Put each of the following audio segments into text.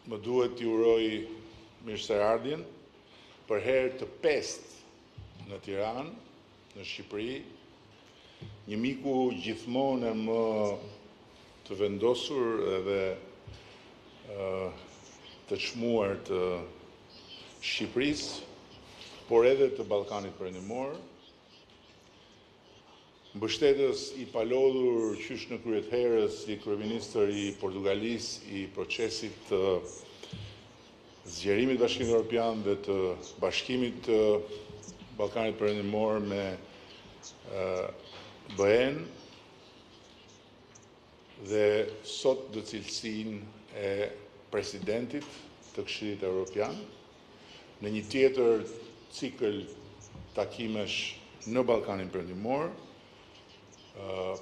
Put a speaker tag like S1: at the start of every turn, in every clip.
S1: më duhet t'i uroj mirëseardhjen për herë të 5 në Tiranë, në Shqipëri, një miku gjithmonë më të vendosur edhe të çmuar të Shqipërisë, por edhe të Ballkanit Perëndimor, mbështetës i palodhur qysh në kryet herës si kryeministër i Portugalisë i procesit të zgjerimit Bashkimit Evropian dhe të bashkimit të Ballkanit Perëndimor me BE-n dhe sot në cilësinë e presidentit të Këshillit Evropian në një tjetër cikël takimesh në Ballkanin Perëndimor,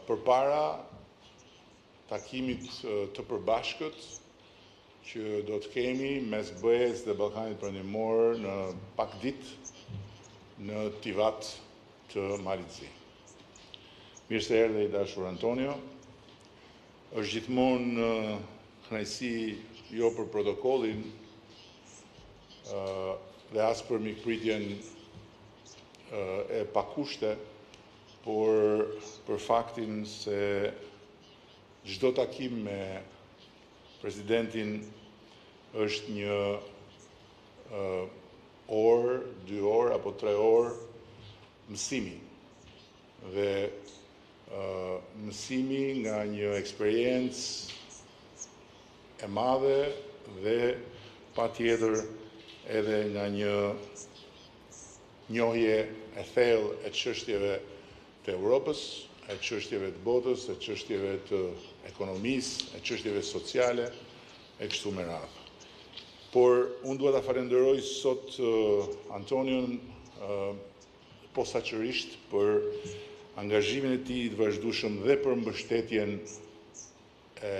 S1: përpara takimit të përbashkët që do të kemi mes BE-s dhe Ballkanit Perëndimor në pak ditë në Tivat të Malizi. Mirë se erdhe i dashur Antonio. Është gjithmonë kënaqësi jo për protokollin dhe as për mikpritjen e pakushte, por për faktin se çdo takim me presidentin është një orë, 2 orë apo 3 orë mësimi dhe mësimi nga një eksperiencë e madhe dhe patjetër edhe nga një njohje e thellë e çështjeve të Europës, e çështjeve të botës, e çështjeve të ekonomisë, e çështjeve sociale, e kështu me radhë. Por unë dua ta falenderoj sot Antonion posaçërisht për angazhimin e tij të vazhdueshëm dhe për mbështetjen e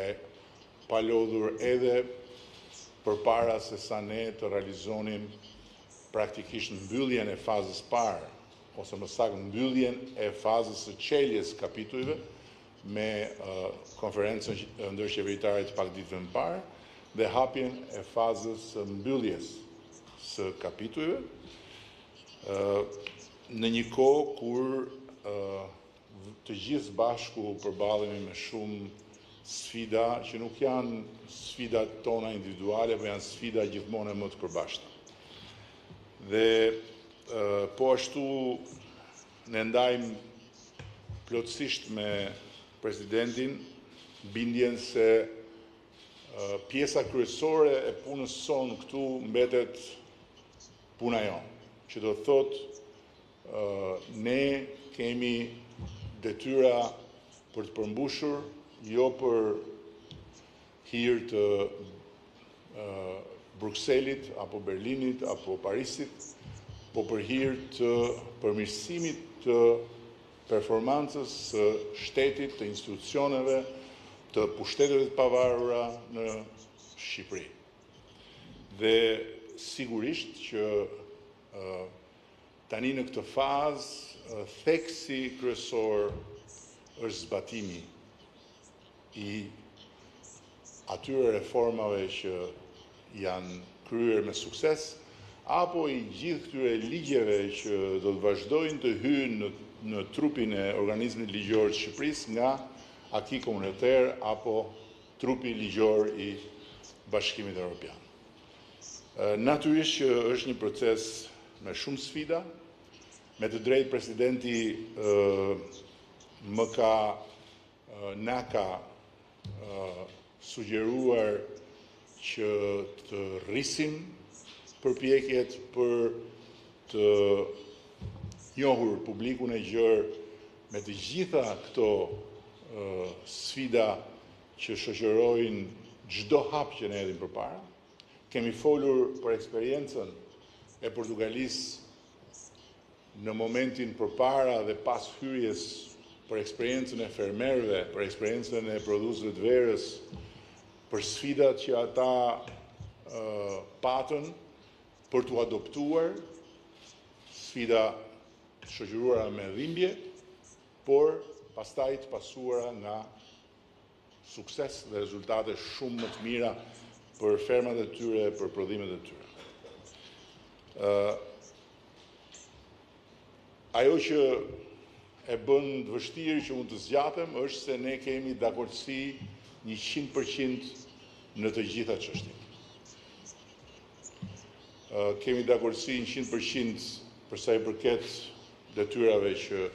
S1: palodhur edhe përpara se sa ne të realizonim praktikisht mbylljen e fazës parë, ose më saktë mbylljen e fazës së çeljes kapitujve me konferencën ndërqeveritare të pakditëve më parë dhe hapjen e fazës së mbylljes së kapitujve në një kohë kur të gjithë bashku përballemi me shumë sfida që nuk janë sfidat tona individuale, por janë sfida gjithmonë më të përbashkëta. Dhe po ashtu ne ndajmë plotësisht me presidentin bindjen se pjesa kryesore e punës sonë këtu mbetet puna jonë, që do të thotë ne kemi detyra për të përmbushur, jo për hir të Brukselit, apo Berlinit, apo Parisit, po për hir të përmirësimit të performancës së shtetit, të institucioneve, të pushteteve të pavarura në Shqipëri. Dhe sigurisht që tani në këtë fazë theksi kryesor është zbatimi i atyre reformave që janë kryer me sukses, apo i gjithë këtyre ligjeve që do të vazhdojnë të hyjnë në trupin e organizmit ligjor të Shqipërisë nga aki komunitar apo trupi ligjor i Bashkimit Evropian. Natyrisht që është një proces me shumë sfida, me të drejtë presidenti na ka sugjeruar që të rrisim përpjekjet për të njohur publikun e gjerë me të gjitha këto sfida që shoqërojnë çdo hap që ne hedhim përpara. Kemi folur për eksperiencën e Portugalisë në momentin përpara dhe pas hyrjes, për eksperiencën e fermerëve, për eksperiencën e prodhuesve të verës, për sfidat që ata patën për t'u adoptuar, sfida shoqëruara me dhimbje, por pastaj të pasuara nga sukses dhe rezultate shumë më të mira për fermat e tyre, për prodhimet e tyre. Ajo që e bën të vështirë që unë të zgjatem është se ne kemi dakordsi 100% në të gjitha çështjet. Kemi dakordsi 100% për sa i përket detyrave që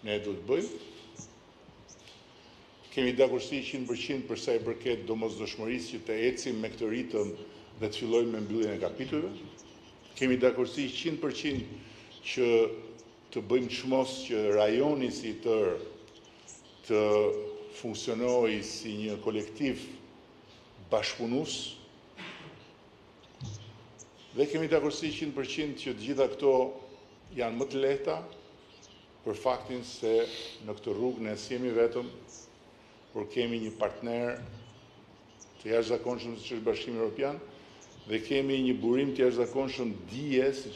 S1: ne duhet bëjmë. Kemi dakordsi 100% për sa i përket domosdoshmërisë që të ecim me këtë ritëm dhe të fillojmë me mbylljen e kapitujve. Kemi dakordsi 100% që të bëjmë çmos që rajoni si tërë të funksionojë si një kolektiv bashkëpunues. Dhe kemi dakordsi 100% që të gjitha këto janë më të lehta për faktin se në këtë rrugë ne s'jemi vetëm, por kemi një partner të jashtëzakonshëm siç është Bashkimi Evropian dhe kemi një burim të jashtëzakonshëm dije siç